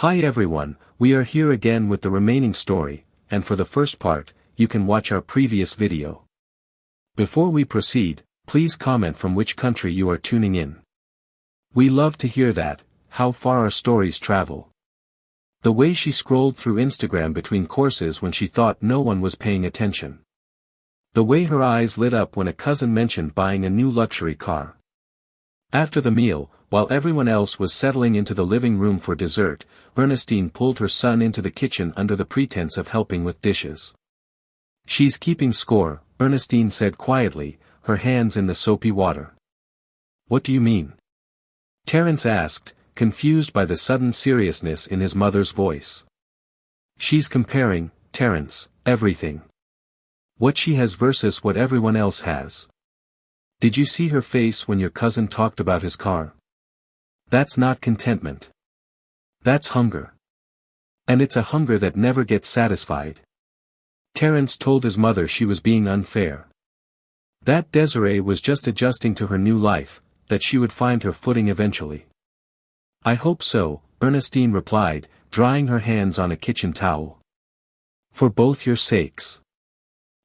Hi everyone, we are here again with the remaining story, and for the first part, you can watch our previous video. Before we proceed, please comment from which country you are tuning in. We love to hear that, how far our stories travel. The way she scrolled through Instagram between courses when she thought no one was paying attention. The way her eyes lit up when a cousin mentioned buying a new luxury car. After the meal, while everyone else was settling into the living room for dessert, Ernestine pulled her son into the kitchen under the pretense of helping with dishes. "She's keeping score," Ernestine said quietly, her hands in the soapy water. "What do you mean?" Terence asked, confused by the sudden seriousness in his mother's voice. "She's comparing, Terence, everything. What she has versus what everyone else has. Did you see her face when your cousin talked about his car? That's not contentment. That's hunger. And it's a hunger that never gets satisfied." Terence told his mother she was being unfair. That Desiree was just adjusting to her new life, that she would find her footing eventually. "I hope so," Ernestine replied, drying her hands on a kitchen towel. "For both your sakes."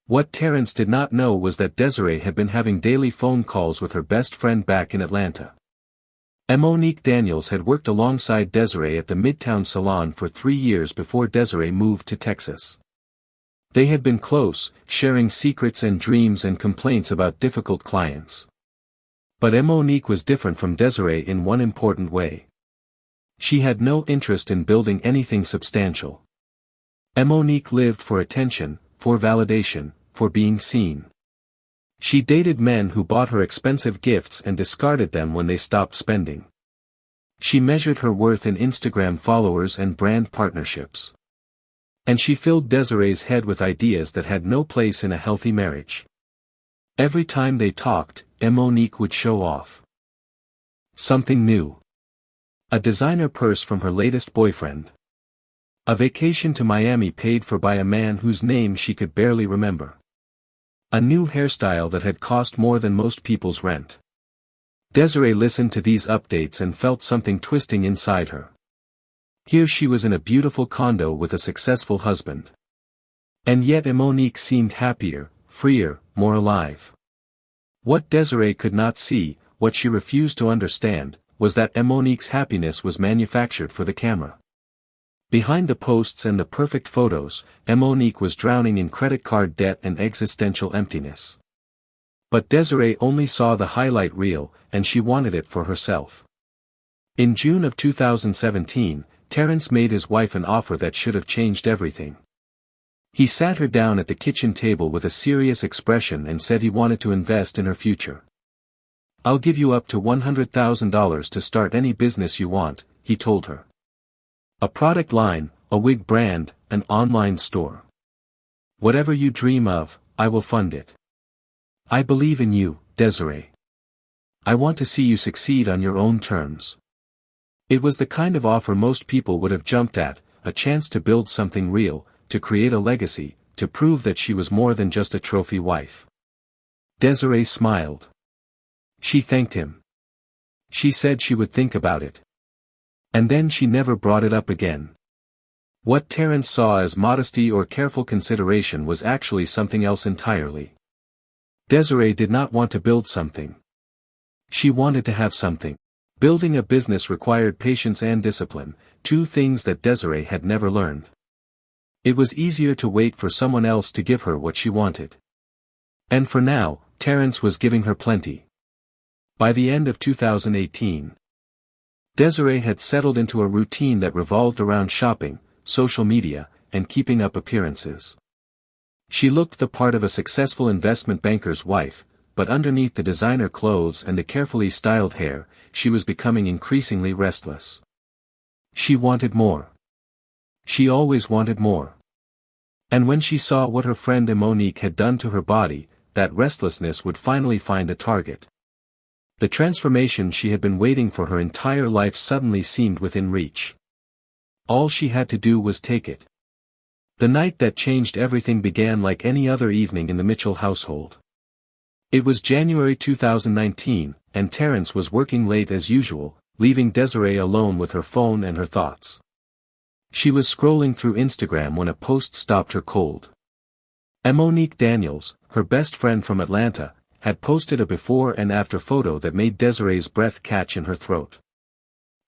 What Terence did not know was that Desiree had been having daily phone calls with her best friend back in Atlanta. Monique Daniels had worked alongside Desiree at the Midtown Salon for 3 years before Desiree moved to Texas. They had been close, sharing secrets and dreams and complaints about difficult clients. But Monique was different from Desiree in one important way. She had no interest in building anything substantial. Monique lived for attention, for validation, for being seen. She dated men who bought her expensive gifts and discarded them when they stopped spending. She measured her worth in Instagram followers and brand partnerships. And she filled Desiree's head with ideas that had no place in a healthy marriage. Every time they talked, Monique would show off something new. A designer purse from her latest boyfriend. A vacation to Miami paid for by a man whose name she could barely remember. A new hairstyle that had cost more than most people's rent. Desiree listened to these updates and felt something twisting inside her. Here she was in a beautiful condo with a successful husband. And yet Monique seemed happier, freer, more alive. What Desiree could not see, what she refused to understand, was that Monique's happiness was manufactured for the camera. Behind the posts and the perfect photos, Monique was drowning in credit card debt and existential emptiness. But Desiree only saw the highlight reel, and she wanted it for herself. In June of 2017, Terence made his wife an offer that should have changed everything. He sat her down at the kitchen table with a serious expression and said he wanted to invest in her future. "I'll give you up to $100,000 to start any business you want," he told her. "A product line, a wig brand, an online store. Whatever you dream of, I will fund it. I believe in you, Desiree. I want to see you succeed on your own terms." It was the kind of offer most people would have jumped at, a chance to build something real, to create a legacy, to prove that she was more than just a trophy wife. Desiree smiled. She thanked him. She said she would think about it. And then she never brought it up again. What Terence saw as modesty or careful consideration was actually something else entirely. Desiree did not want to build something. She wanted to have something. Building a business required patience and discipline, two things that Desiree had never learned. It was easier to wait for someone else to give her what she wanted. And for now, Terence was giving her plenty. By the end of 2018, Desiree had settled into a routine that revolved around shopping, social media, and keeping up appearances. She looked the part of a successful investment banker's wife, but underneath the designer clothes and the carefully styled hair, she was becoming increasingly restless. She wanted more. She always wanted more. And when she saw what her friend Monique had done to her body, that restlessness would finally find a target. The transformation she had been waiting for her entire life suddenly seemed within reach. All she had to do was take it. The night that changed everything began like any other evening in the Mitchell household. It was January 2019, and Terence was working late as usual, leaving Desiree alone with her phone and her thoughts. She was scrolling through Instagram when a post stopped her cold. Monique Daniels, her best friend from Atlanta, had posted a before and after photo that made Desiree's breath catch in her throat.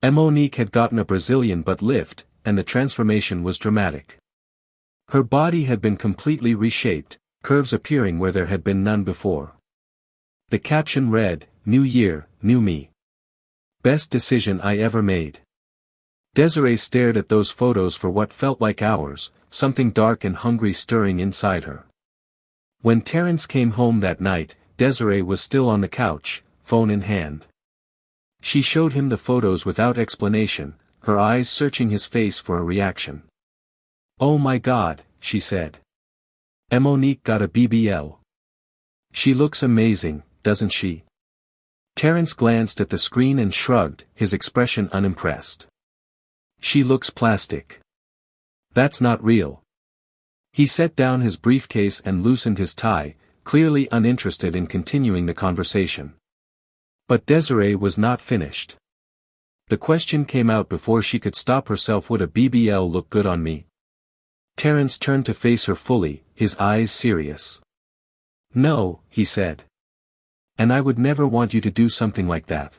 Monique had gotten a Brazilian butt lift, and the transformation was dramatic. Her body had been completely reshaped, curves appearing where there had been none before. The caption read, "New year, new me. Best decision I ever made." Desiree stared at those photos for what felt like hours, something dark and hungry stirring inside her. When Terrence came home that night, Desiree was still on the couch, phone in hand. She showed him the photos without explanation, her eyes searching his face for a reaction. "Oh my God," she said. "Monique got a BBL. She looks amazing, doesn't she?" Terrence glanced at the screen and shrugged, his expression unimpressed. "She looks plastic. That's not real." He set down his briefcase and loosened his tie, clearly uninterested in continuing the conversation. But Desiree was not finished. The question came out before she could stop herself. "Would a BBL look good on me?" Terrence turned to face her fully, his eyes serious. "No," he said. "And I would never want you to do something like that."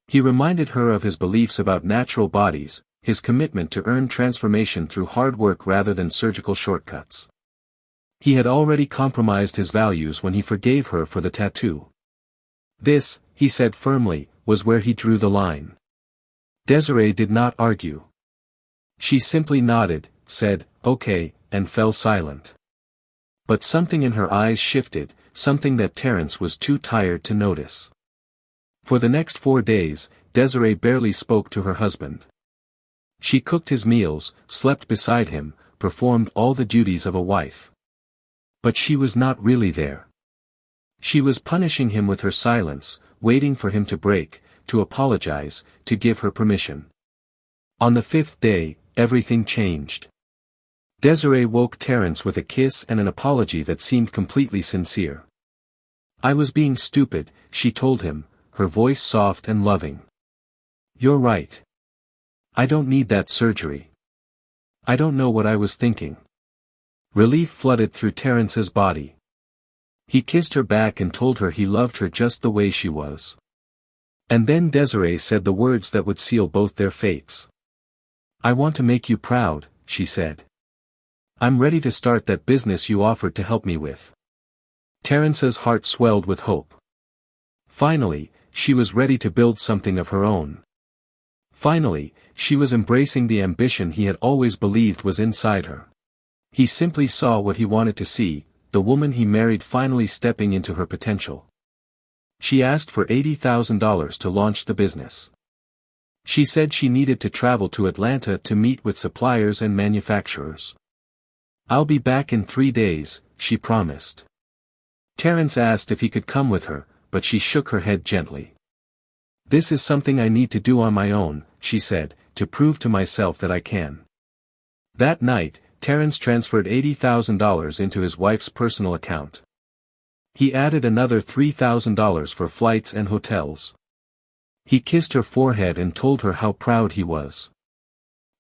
He reminded her of his beliefs about natural bodies, his commitment to earn transformation through hard work rather than surgical shortcuts. He had already compromised his values when he forgave her for the tattoo. This, he said firmly, was where he drew the line. Desiree did not argue. She simply nodded, said, "Okay," and fell silent. But something in her eyes shifted, something that Terrence was too tired to notice. For the next 4 days, Desiree barely spoke to her husband. She cooked his meals, slept beside him, performed all the duties of a wife. But she was not really there. She was punishing him with her silence, waiting for him to break, to apologize, to give her permission. On the 5th day, everything changed. Desiree woke Terrence with a kiss and an apology that seemed completely sincere. "I was being stupid," she told him, her voice soft and loving. "You're right. I don't need that surgery. I don't know what I was thinking." Relief flooded through Terrence's body. He kissed her back and told her he loved her just the way she was. And then Desiree said the words that would seal both their fates. "I want to make you proud," she said. "I'm ready to start that business you offered to help me with." Terrence's heart swelled with hope. Finally, she was ready to build something of her own. Finally, she was embracing the ambition he had always believed was inside her. He simply saw what he wanted to see, the woman he married finally stepping into her potential. She asked for $80,000 to launch the business. She said she needed to travel to Atlanta to meet with suppliers and manufacturers. "I'll be back in 3 days," she promised. Terrence asked if he could come with her, but she shook her head gently. "This is something I need to do on my own," she said, "to prove to myself that I can." That night, Terrence transferred $80,000 into his wife's personal account. He added another $3,000 for flights and hotels. He kissed her forehead and told her how proud he was.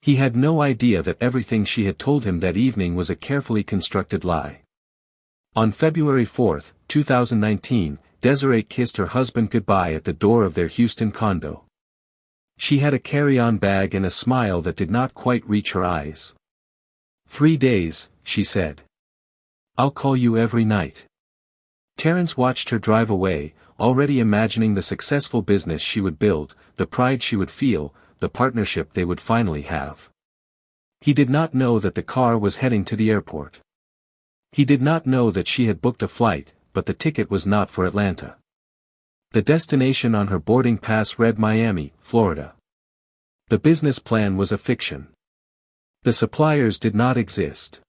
He had no idea that everything she had told him that evening was a carefully constructed lie. On February 4, 2019, Desiree kissed her husband goodbye at the door of their Houston condo. She had a carry-on bag and a smile that did not quite reach her eyes. 3 days, she said. "I'll call you every night." Terrence watched her drive away, already imagining the successful business she would build, the pride she would feel, the partnership they would finally have. He did not know that the car was heading to the airport. He did not know that she had booked a flight, but the ticket was not for Atlanta. The destination on her boarding pass read Miami, Florida. The business plan was a fiction. The suppliers did not exist.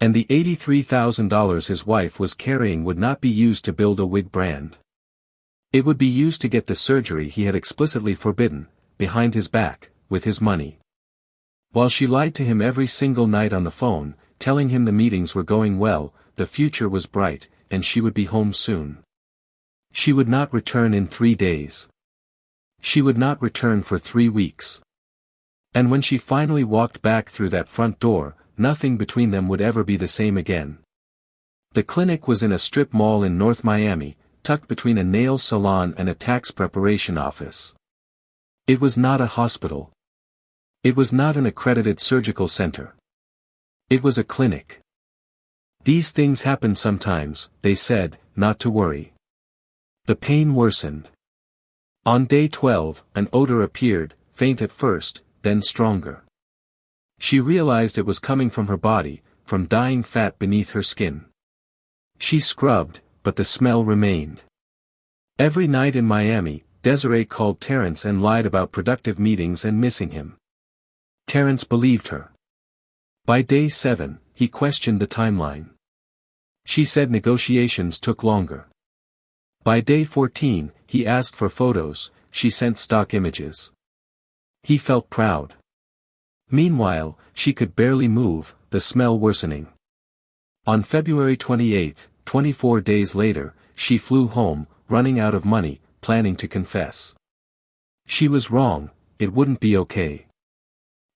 And the $83,000 his wife was carrying would not be used to build a wig brand. It would be used to get the surgery he had explicitly forbidden, behind his back, with his money. While she lied to him every single night on the phone, telling him the meetings were going well, the future was bright, and she would be home soon. She would not return in 3 days. She would not return for 3 weeks. And when she finally walked back through that front door, nothing between them would ever be the same again. The clinic was in a strip mall in North Miami, tucked between a nail salon and a tax preparation office. It was not a hospital. It was not an accredited surgical center. It was a clinic. These things happen sometimes, they said, not to worry. The pain worsened. On day 12, an odor appeared, faint at first, then stronger. She realized it was coming from her body, from dying fat beneath her skin. She scrubbed, but the smell remained. Every night in Miami, Desiree called Terrence and lied about productive meetings and missing him. Terrence believed her. By day 7, he questioned the timeline. She said negotiations took longer. By day 14, he asked for photos, she sent stock images. He felt proud. Meanwhile, she could barely move, the smell worsening. On February 28, 24 days later, she flew home, running out of money, planning to confess. She was wrong, it wouldn't be okay.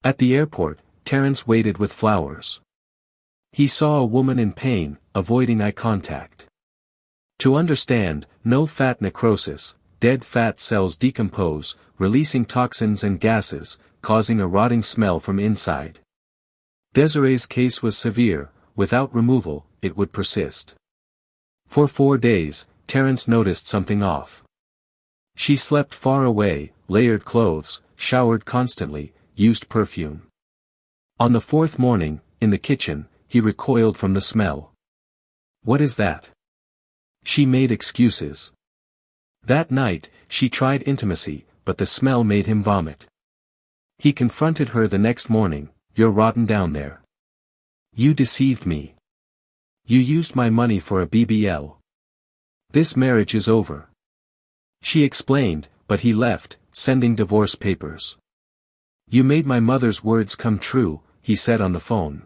At the airport, Terrence waited with flowers. He saw a woman in pain, avoiding eye contact. To understand, no fat necrosis, dead fat cells decompose, releasing toxins and gases, causing a rotting smell from inside. Desiree's case was severe, without removal, it would persist. For 4 days, Terrence noticed something off. She slept far away, layered clothes, showered constantly, used perfume. On the 4th morning, in the kitchen, he recoiled from the smell. What is that? She made excuses. That night, she tried intimacy, but the smell made him vomit. He confronted her the next morning, "You're rotten down there. You deceived me. You used my money for a BBL. This marriage is over." She explained, but he left, sending divorce papers. "You made my mother's words come true," he said on the phone.